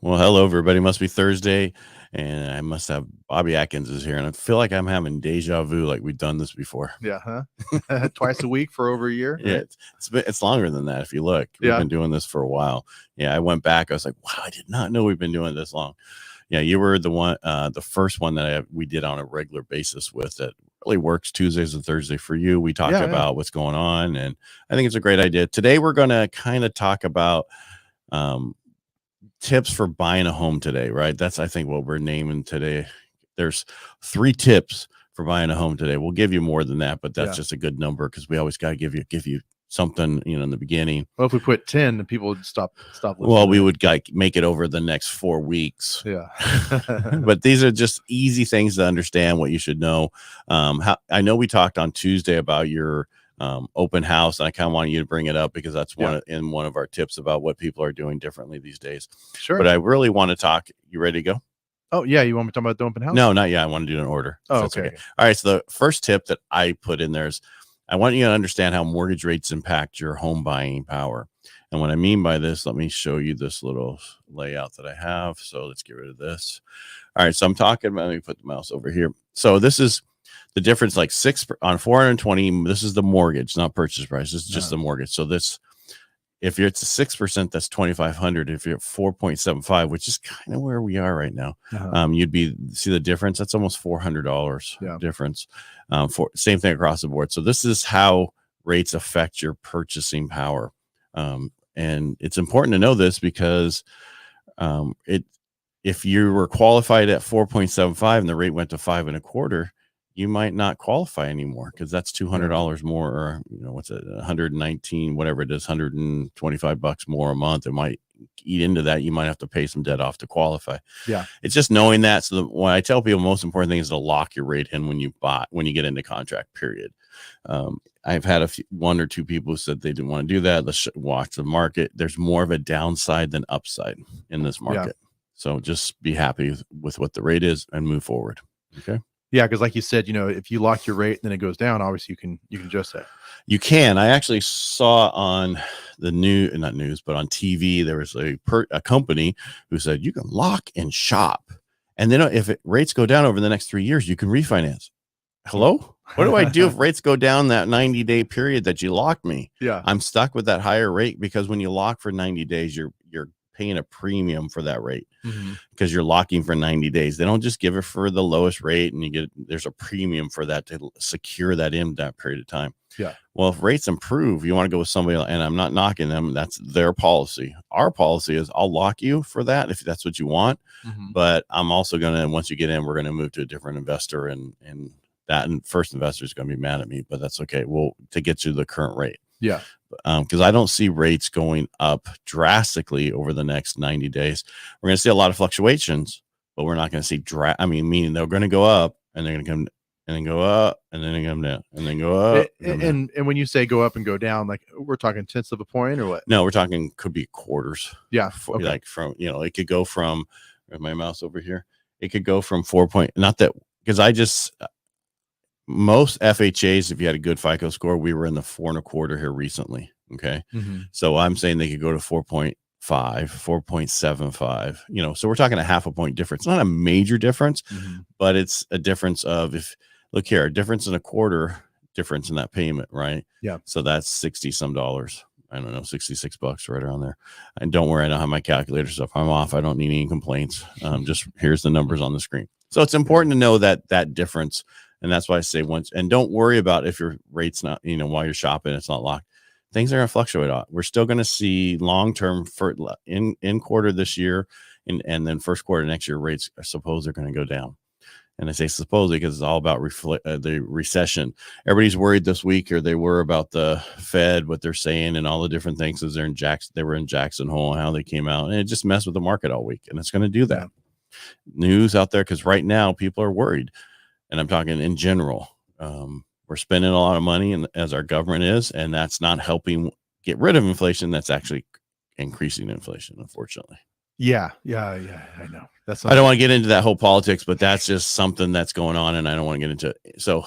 Well, hello, everybody. Must be Thursday, and I must have Bobby Atkins is here, and I feel like I'm having deja vu, like we've done this before. Yeah, huh? Twice a week for over a year. Yeah, Right? it's longer than that. If you look, we've been doing this for a while. Yeah, I went back. I was like, wow, I did not know we've been doing this long. Yeah, you were the one, the first one that we did on a regular basis with that really works Tuesdays and Thursdays for you. We talk about what's going on, and I think it's a great idea. Today, we're going to kind of talk about tips for buying a home today, right? That's, I think, what we're naming today. There's 3 tips for buying a home today. We'll give you more than that, but that's just a good number because we always got to give you something, in the beginning. Well, if we put 10, then people would stop listening. Well, we would make it over the next 4 weeks. Yeah. But these are just easy things to understand what you should know. I know we talked on Tuesday about your open house, and I kind of want you to bring it up because that's one of our tips about what people are doing differently these days. Sure. But I really want to talk. You ready to go? Oh, yeah. You want me to talk about the open house? No, not yet. I want to do it in order. Oh, okay. All right. So the first tip that I put in there is I want you to understand how mortgage rates impact your home buying power. And what I mean by this, let me show you this little layout that I have. So let's get rid of this. All right. So I'm talking about, let me put the mouse over here. So this is the difference, like 6 on 420. This is the mortgage, not purchase price. This is just the mortgage. So this, if you're at 6%, that's 2,500. If you're at 4.75, which is kind of where we are right now, you'd see the difference. That's almost $400 difference. Same thing across the board. So this is how rates affect your purchasing power. And it's important to know this because if you were qualified at 4.75 and the rate went to 5.25, you might not qualify anymore because that's $200 more, or what's it, 119, whatever it is, $125 more a month. It might eat into that. You might have to pay some debt off to qualify. Yeah, it's just knowing that. So when I tell people, most important thing is to lock your rate in when you get into contract. Period. I've had one or two people who said they didn't want to do that. Let's watch the market. There's more of a downside than upside in this market. So just be happy with what the rate is and move forward. Okay. Yeah, because like you said, if you lock your rate and then it goes down, obviously you can adjust that. You can. I actually saw on the not news, but on TV, there was a company who said you can lock and shop, and then if rates go down over the next 3 years, you can refinance. Hello? What do I do if rates go down that 90-day period that you locked me? Yeah, I'm stuck with that higher rate because when you lock for 90 days, you're paying a premium for that rate because you're locking for 90 days. They don't just give it for the lowest rate and there's a premium for that to secure that in that period of time. Yeah. Well, if rates improve, you want to go with somebody, and I'm not knocking them. That's their policy. Our policy is I'll lock you for that if that's what you want. But I'm also going to, once you get in, we're going to move to a different investor and first investor is going to be mad at me, but that's okay. To get you the current rate. Yeah. Because I don't see rates going up drastically over the next 90 days. We're going to see a lot of fluctuations, but we're not going to see meaning they're going to go up and they're going to come and then go up and then come down and then go up. And when you say go up and go down, like we're talking tenths of a point or what? No, we're talking could be quarters. Yeah. Okay. Like from, it could go from, my mouse over here. It could go from 4 point, not that, because most FHAs, if you had a good FICO score, we were in the 4.25 here recently. Okay. So I'm saying they could go to 4.5, 4.75, so we're talking a half a point difference. Not a major difference, but it's a difference of, a difference in a quarter, difference in that payment. Right. Yeah. So that's 60 some dollars. I don't know, $66 right around there. And don't worry, I don't have my calculator stuff. I'm off. I don't need any complaints. Just here's the numbers on the screen. So it's important to know that difference. And that's why I say and don't worry about if your rate's not, while you're shopping, it's not locked. Things are going to fluctuate. We're still going to see long-term in quarter this year and then first quarter next year rates are supposed they're going to go down. And I say supposedly because it's all about the recession. Everybody's worried this week, or they were about the Fed, what they're saying, and all the different things as they were in Jackson Hole and how they came out, and it just messed with the market all week. And it's going to do that. News out there, because right now people are worried, and I'm talking in general. We're spending a lot of money, and as our government is, and that's not helping get rid of inflation. That's actually increasing inflation, unfortunately. Yeah, I know. I don't want to get into that whole politics, but that's just something that's going on, and I don't want to get into it. So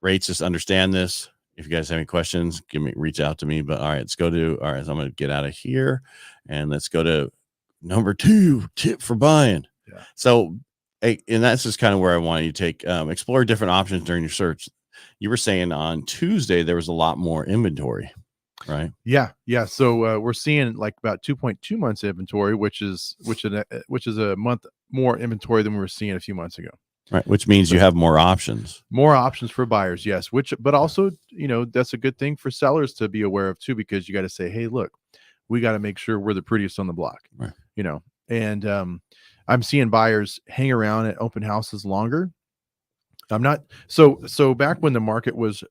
rates, just understand this. If you guys have any questions, reach out to me. But all right, so I'm going to get out of here, and let's go to number 2 tip for buying. Yeah. So, and that's just kind of where I want you to take, explore different options during your search. You were saying on Tuesday, there was a lot more inventory, right? Yeah. So we're seeing like about 2.2 months inventory, which is a month more inventory than we were seeing a few months ago. Right. Which means you have more options. More options for buyers, yes. But also, that's a good thing for sellers to be aware of too, because you got to say, hey, look, we got to make sure we're the prettiest on the block, right. And I'm seeing buyers hang around at open houses longer. I'm not so back when the market was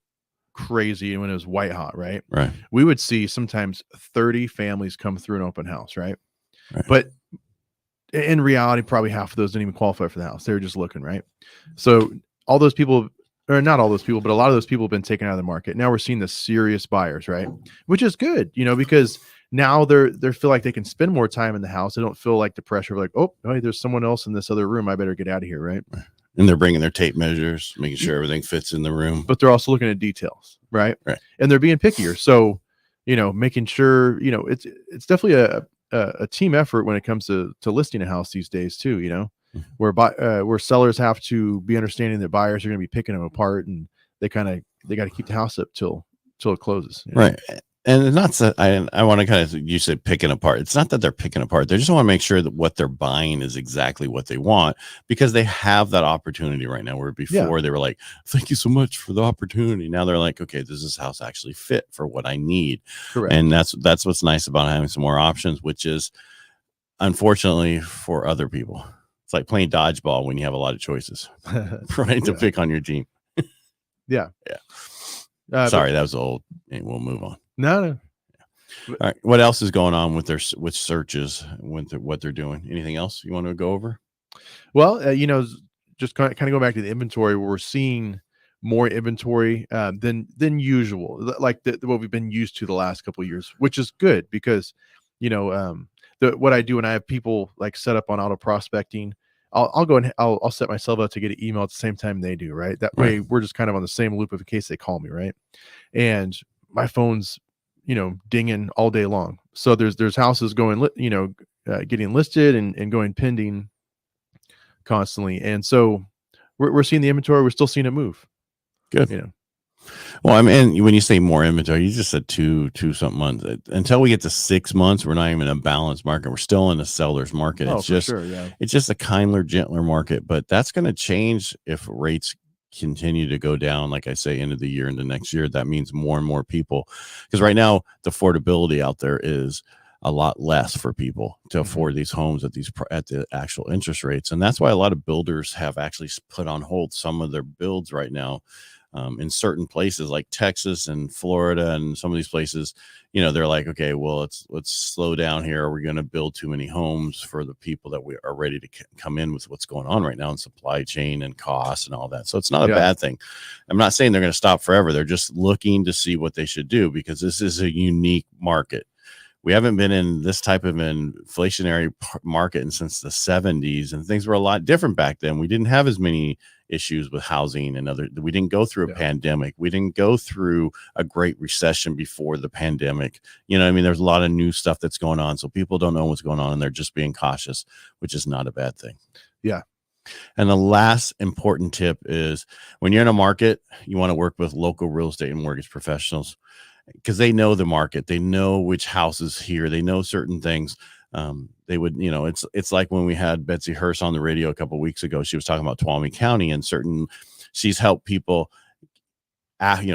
crazy and when it was white hot, right? Right. We would see sometimes 30 families come through an open house, right? Right. But in reality, probably half of those didn't even qualify for the house. They were just looking, right? So all those people, or not all those people, but a lot of those people have been taken out of the market. Now we're seeing the serious buyers, right? Which is good, because now they feel like they can spend more time in the house. They don't feel like the pressure of like, oh, hey, there's someone else in this other room. I better get out of here, right? And they're bringing their tape measures, making sure everything fits in the room. But they're also looking at details, right? Right. And they're being pickier. So, making sure, it's definitely a team effort when it comes to listing a house these days too, where sellers have to be understanding that buyers are going to be picking them apart, and they got to keep the house up till it closes. Right. And it's not that I want to kind of, you said picking apart. It's not that they're picking apart. They just want to make sure that what they're buying is exactly what they want, because they have that opportunity right now, where before they were like, thank you so much for the opportunity. Now they're like, okay, does this house actually fit for what I need? Correct. And that's what's nice about having some more options, which is unfortunately for other people, it's like playing dodgeball when you have a lot of choices, right? To pick on your team. Yeah. Sorry, that was old. And we'll move on. No. All right. What else is going on with searches, what they're doing? Anything else you want to go over? Well, just kind of go back to the inventory, where we're seeing more inventory than usual, like what we've been used to the last couple of years, which is good because, what I do when I have people like set up on auto prospecting, I'll go and I'll set myself up to get an email at the same time they do, right? That way we're just kind of on the same loop in case they call me, right? And my phone's dinging all day long. So there's houses going, getting listed and going pending constantly. And so we're seeing the inventory. We're still seeing it move. Good. Well, I mean, when you say more inventory, you just said two something months. Until we get to 6 months, we're not even in a balanced market. We're still in a seller's market. It's just it's just a kinder, gentler market. But that's going to change if rates continue to go down, like I say, into the year, into next year. That means more and more people, because right now the affordability out there is a lot less for people to afford these homes at the actual interest rates. And that's why a lot of builders have actually put on hold some of their builds right now. In certain places like Texas and Florida and some of these places, they're like, okay, well, let's slow down here. Are we going to build too many homes for the people that we are ready to come in with what's going on right now in supply chain and costs and all that? So it's not a bad thing. I'm not saying they're going to stop forever. They're just looking to see what they should do, because this is a unique market. We haven't been in this type of inflationary market since the 70s, and things were a lot different back then. We didn't have as many issues with housing and we didn't go through a pandemic. We didn't go through a great recession before the pandemic. There's a lot of new stuff that's going on. So people don't know what's going on, and they're just being cautious, which is not a bad thing. Yeah. And the last important tip is, when you're in a market, you want to work with local real estate and mortgage professionals, because they know the market. They know which houses here. They know certain things. They would, it's like when we had Betsy Hurst on the radio a couple of weeks ago. She was talking about Tuolumne County and she's helped people.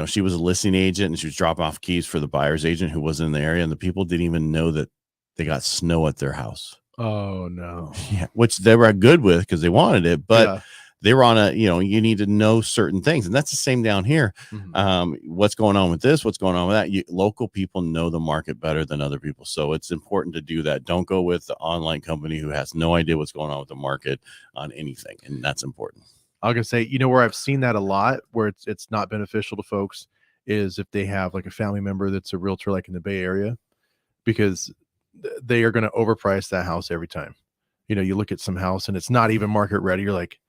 She was a listing agent, and she was dropping off keys for the buyer's agent who wasn't in the area, and the people didn't even know that they got snow at their house. Oh no. Yeah, which they were good with because they wanted it, but they were on you need to know certain things. And that's the same down here. What's going on with this? What's going on with that? Local people know the market better than other people. So it's important to do that. Don't go with the online company who has no idea what's going on with the market on anything. And that's important. I was going to say, where I've seen that a lot, where it's not beneficial to folks, is if they have like a family member that's a realtor, like in the Bay Area, because they are going to overprice that house every time. You look at some house and it's not even market ready. You're like,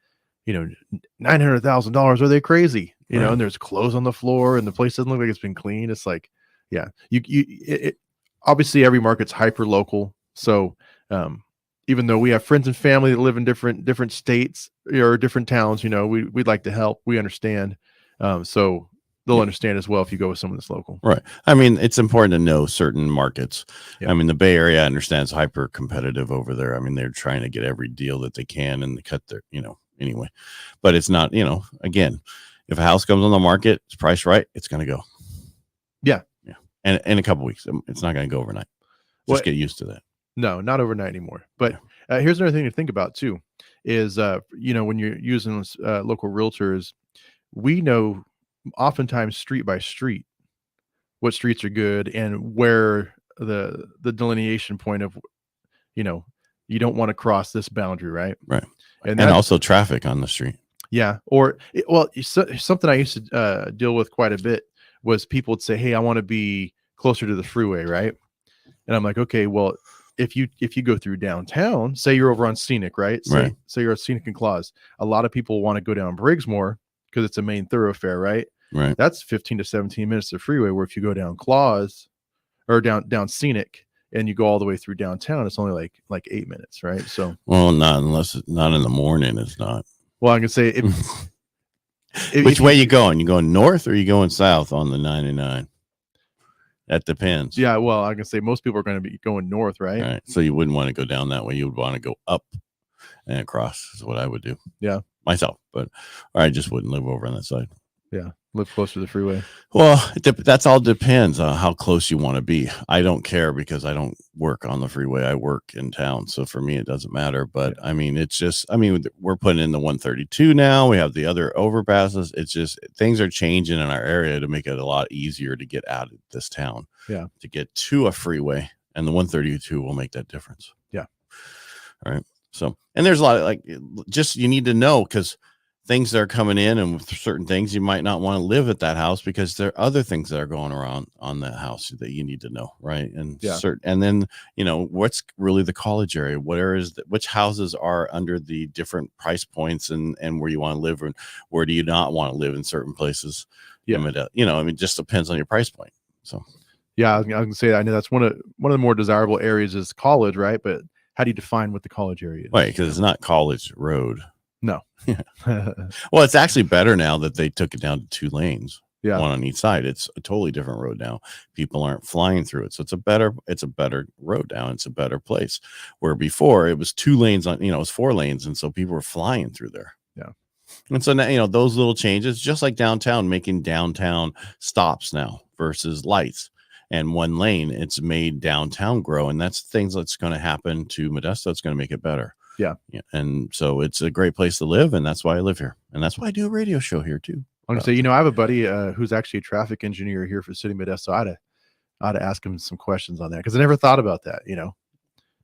$900,000. Are they crazy? And there's clothes on the floor and the place doesn't look like it's been cleaned. It's like, obviously every market's hyper local. So, even though we have friends and family that live in different states or different towns, we'd like to help. We understand. So they'll understand as well if you go with someone that's local. Right. I mean, it's important to know certain markets. Yeah. I mean, the Bay Area, I understand, is hyper competitive over there. I mean, they're trying to get every deal that they can and they cut their, anyway. But it's not, again, if a house comes on the market, it's priced right, it's going to go. Yeah. Yeah. And in a couple of weeks, it's not going to go overnight. Just get used to that. No, not overnight anymore. But here's another thing to think about too, is, when you're using local realtors, we know oftentimes street by street what streets are good and where the delineation point of, you don't want to cross this boundary, right? Right. And also traffic on the street. Yeah. Something I used to deal with quite a bit was people would say, hey, I want to be closer to the freeway, right? And I'm like, okay, well, if you go through downtown, say you're over on Scenic, right? Say you're at Scenic and Claus. A lot of people want to go down Briggsmore because it's a main thoroughfare, right? Right. That's 15 to 17 minutes of freeway. Where if you go down Claus or down Scenic and you go all the way through downtown, it's only like 8 minutes, right? So, well, not unless it's not in the morning. It's not. Well, I can say which way you going? You going north or you going south on the 99? That depends. Yeah, well, I can say most people are going to be going north, right? Right. So you wouldn't want to go down that way. You would want to go up and across is what I would do. Yeah. Myself, but I just wouldn't live over on that side. Yeah. Live close to the freeway. Well, that's all depends on how close you want to be. I don't care because I don't work on the freeway. I work in town. So for me, it doesn't matter. But I mean, it's just, we're putting in the 132 now. We have the other overpasses. It's just things are changing in our area to make it a lot easier to get out of this town. Yeah. To get to a freeway, and the 132 will make that difference. Yeah. All right. So, and there's a lot of just you need to know because things that are coming in and with certain things you might not want to live at that house because there are other things that are going around on that house that you need to know, right? And and then what's really the college area, which houses are under the different price points and where you want to live and where do you not want to live in certain places. It just depends on your price point. So I can say that. I know that's one of the more desirable areas is college, right? But how do you define what the college area is? Right, because it's not College Road. No. Well, it's actually better now that they took it down to 2 lanes. Yeah. One on each side. It's a totally different road now. People aren't flying through it. So it's a better road now. It's a better place. Where before it was 2 lanes on, it was 4 lanes. And so people were flying through there. Yeah. And so now, those little changes, just like downtown, making downtown stops now versus lights. And 1 lane, it's made downtown grow. And that's things that's going to happen to Modesto. It's going to make it better. Yeah. And so it's a great place to live. And that's why I live here. And that's why I do a radio show here too. I'm going to say, I have a buddy who's actually a traffic engineer here for City Modesto. I ought to ask him some questions on that because I never thought about that,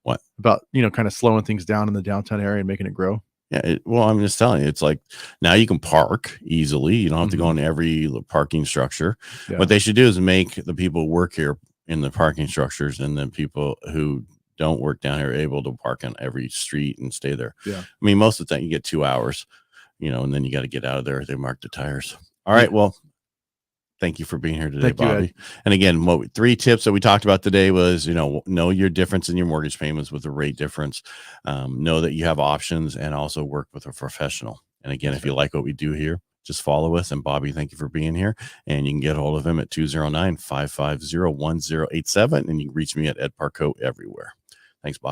What? About, kind of slowing things down in the downtown area and making it grow. Yeah. Well, I'm just telling you, it's like now you can park easily. You don't have to go in every parking structure. Yeah. What they should do is make the people who work here in the parking structures and then people who don't work down here able to park on every street and stay there. Yeah. Most of the time you get 2 hours, and then you got to get out of there. They mark the tires. All right. Well, thank you for being here today, Bobby. And again, 3 tips that we talked about today was, know your difference in your mortgage payments with the rate difference. Know that you have options and also work with a professional. And again, if you like what we do here, just follow us. And Bobby, thank you for being here. And you can get a hold of him at 209-550-1087. And you can reach me at Ed Parcaut everywhere. Thanks, Bobby.